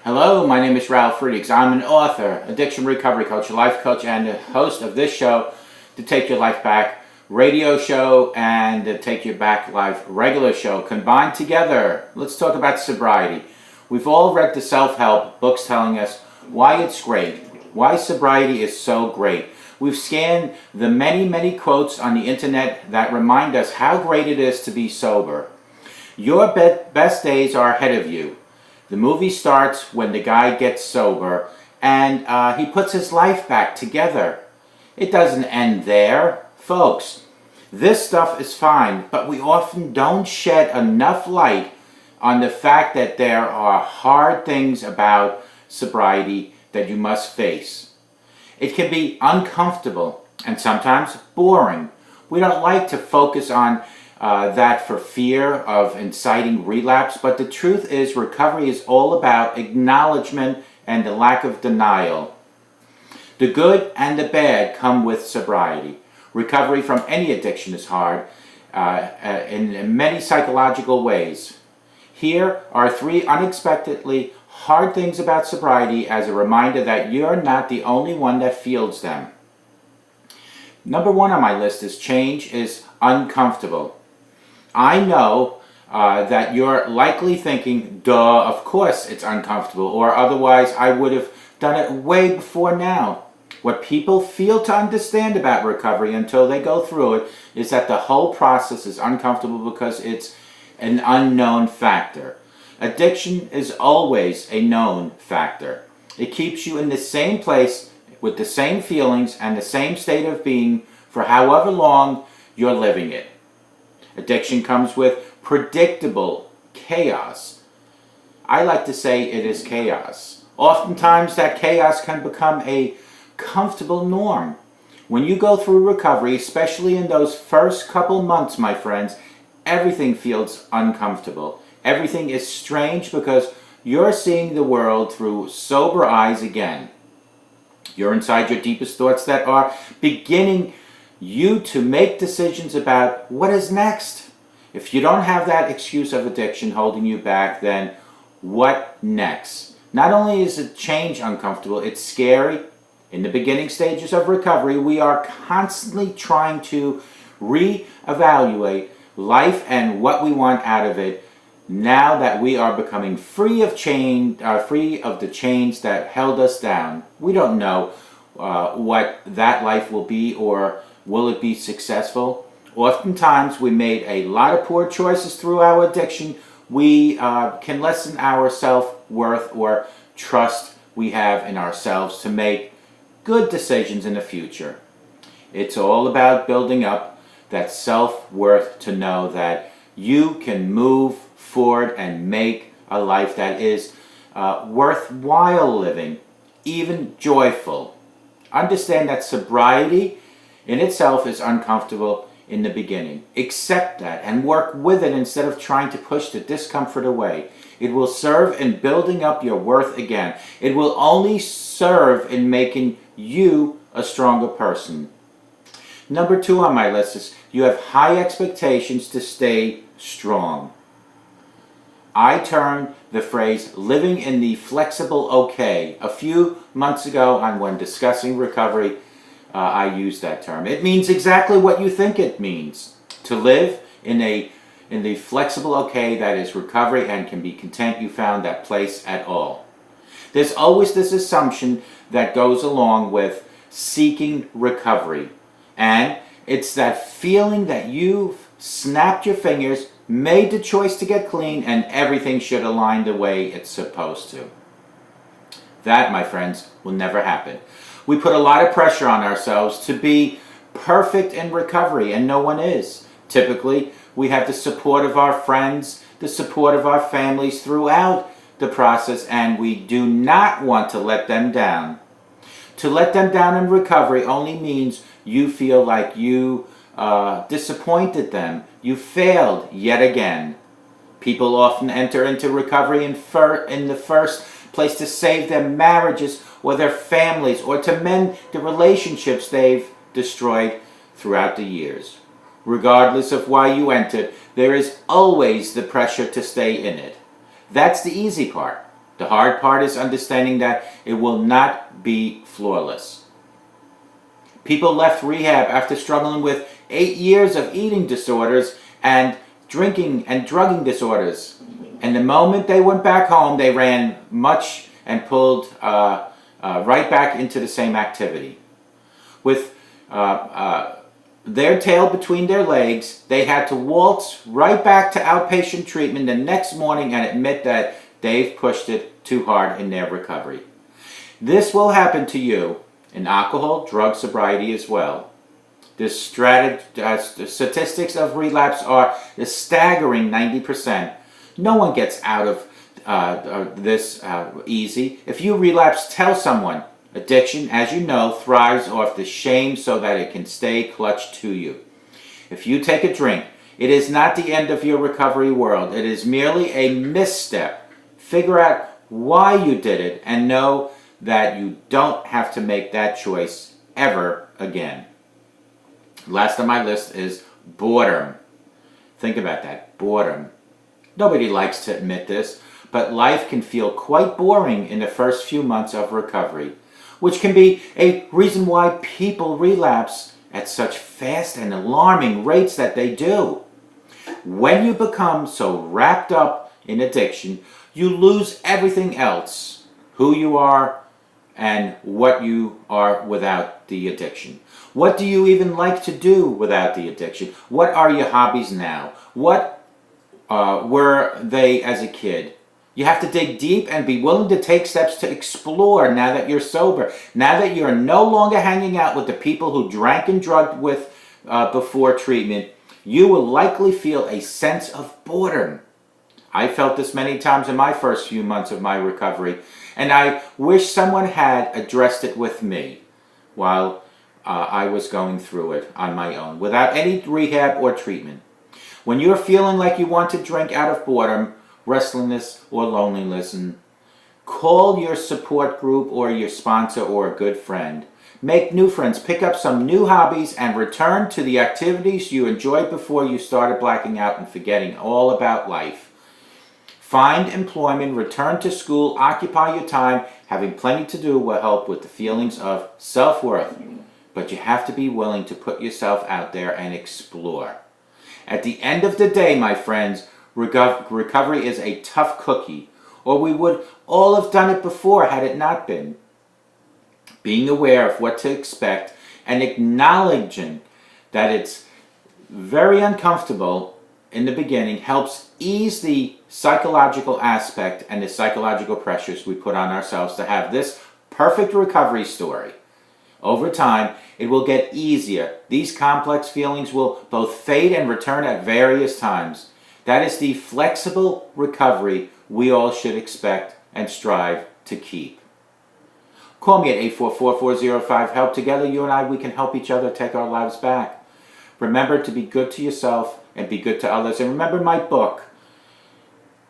Hello, my name is Ralf Friedrichs. I'm an author, addiction recovery coach, life coach, and the host of this show, To Take Your Life Back radio show and the Take Your Back Life regular show. Combined together, let's talk about sobriety. We've all read the self-help books telling us why it's great, why sobriety is so great. We've scanned the many quotes on the internet that remind us how great it is to be sober. Your best days are ahead of you. The movie starts when the guy gets sober and he puts his life back together. It doesn't end there, folks. This stuff is fine, but we often don't shed enough light on the fact that there are hard things about sobriety that you must face. It can be uncomfortable and sometimes boring. We don't like to focus on that for fear of inciting relapse, but the truth is recovery is all about acknowledgement and the lack of denial. The good and the bad come with sobriety. Recovery from any addiction is hard in many psychological ways. Here are 3 unexpectedly hard things about sobriety as a reminder that you're not the only one that feels them. Number 1 on my list is change is uncomfortable. I know that you're likely thinking, duh, of course it's uncomfortable, or otherwise I would have done it way before now. What people fail to understand about recovery until they go through it is that the whole process is uncomfortable because it's an unknown factor. Addiction is always a known factor. It keeps you in the same place with the same feelings and the same state of being for however long you're living it. Addiction comes with predictable chaos. I like to say it is chaos. Oftentimes that chaos can become a comfortable norm. When you go through recovery, especially in those first couple months, my friends, everything feels uncomfortable. Everything is strange because you're seeing the world through sober eyes again. You're inside your deepest thoughts that are beginning you to make decisions about what is next. If you don't have that excuse of addiction holding you back, then what next? Not only is it change uncomfortable, it's scary. In the beginning stages of recovery, we are constantly trying to reevaluate life and what we want out of it now that we are becoming free of the chains that held us down. We don't know what that life will be, or will it be successful? Oftentimes we made a lot of poor choices through our addiction. We can lessen our self-worth or trust we have in ourselves to make good decisions in the future. It's all about building up that self-worth to know that you can move forward and make a life that is worthwhile living, even joyful. Understand that sobriety in itself is uncomfortable in the beginning. Accept that and work with it instead of trying to push the discomfort away. It will serve in building up your worth again. It will only serve in making you a stronger person. Number 2 on my list is you have high expectations to stay strong. I termed the phrase living in the flexible okay. A few months ago when discussing recovery, I used that term. It means exactly what you think it means. To live in the flexible okay that is recovery and can be content you found that place at all. There's always this assumption that goes along with seeking recovery. And it's that feeling that you've snapped your fingers, made the choice to get clean, and everything should align the way it's supposed to. That, my friends, will never happen. We put a lot of pressure on ourselves to be perfect in recovery, and no one is. Typically, we have the support of our friends, the support of our families throughout the process, and we do not want to let them down. To let them down in recovery only means you feel like you disappointed them. You failed yet again. People often enter into recovery in the first place to save their marriages or their families, or to mend the relationships they've destroyed throughout the years. Regardless of why you entered, there is always the pressure to stay in it. That's the easy part. The hard part is understanding that it will not be flawless. People left rehab after struggling with 8 years of eating disorders and drinking and drugging disorders. And the moment they went back home, they ran much and pulled right back into the same activity. With their tail between their legs, they had to waltz right back to outpatient treatment the next morning and admit that they've pushed it too hard in their recovery. This will happen to you in alcohol, drug sobriety as well. The statistics of relapse are a staggering 90%. No one gets out of this easy. If you relapse, tell someone. Addiction, as you know, thrives off the shame so that it can stay clutched to you. If you take a drink, it is not the end of your recovery world. It is merely a misstep. Figure out why you did it and know that you don't have to make that choice ever again. Last on my list is boredom. Think about that, boredom. Nobody likes to admit this, but life can feel quite boring in the first few months of recovery, which can be a reason why people relapse at such fast and alarming rates that they do. When you become so wrapped up in addiction, you lose everything else, who you are and what you are without the addiction. What do you even like to do without the addiction? What are your hobbies now? What were they as a kid? You have to dig deep and be willing to take steps to explore now that you're sober. Now that you're no longer hanging out with the people who drank and drugged with before treatment, you will likely feel a sense of boredom. I felt this many times in my first few months of my recovery, and I wish someone had addressed it with me while I was going through it on my own, without any rehab or treatment. When you're feeling like you want to drink out of boredom, restlessness, or loneliness, and call your support group or your sponsor or a good friend. Make new friends, pick up some new hobbies, and return to the activities you enjoyed before you started blacking out and forgetting all about life. Find employment, return to school, occupy your time. Having plenty to do will help with the feelings of self-worth. But you have to be willing to put yourself out there and explore. At the end of the day, my friends, recovery is a tough cookie, or we would all have done it before had it not been. Being aware of what to expect and acknowledging that it's very uncomfortable in the beginning helps ease the psychological aspect and the psychological pressures we put on ourselves to have this perfect recovery story. Over time, it will get easier. These complex feelings will both fade and return at various times. That is the flexible recovery we all should expect and strive to keep. Call me at 844-405-HELP. Together, you and I, we can help each other take our lives back. Remember to be good to yourself and be good to others. And remember my book,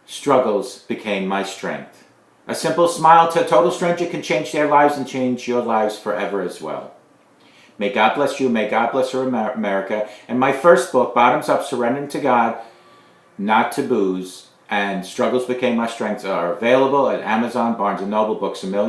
Struggles Became My Strength. A simple smile to a total stranger can change their lives and change your lives forever as well. May God bless you. May God bless America. And my first book, Bottoms Up, Surrendering to God, Not to Booze, and Struggles Became My Strength are available at Amazon, Barnes & Noble, Books A Million.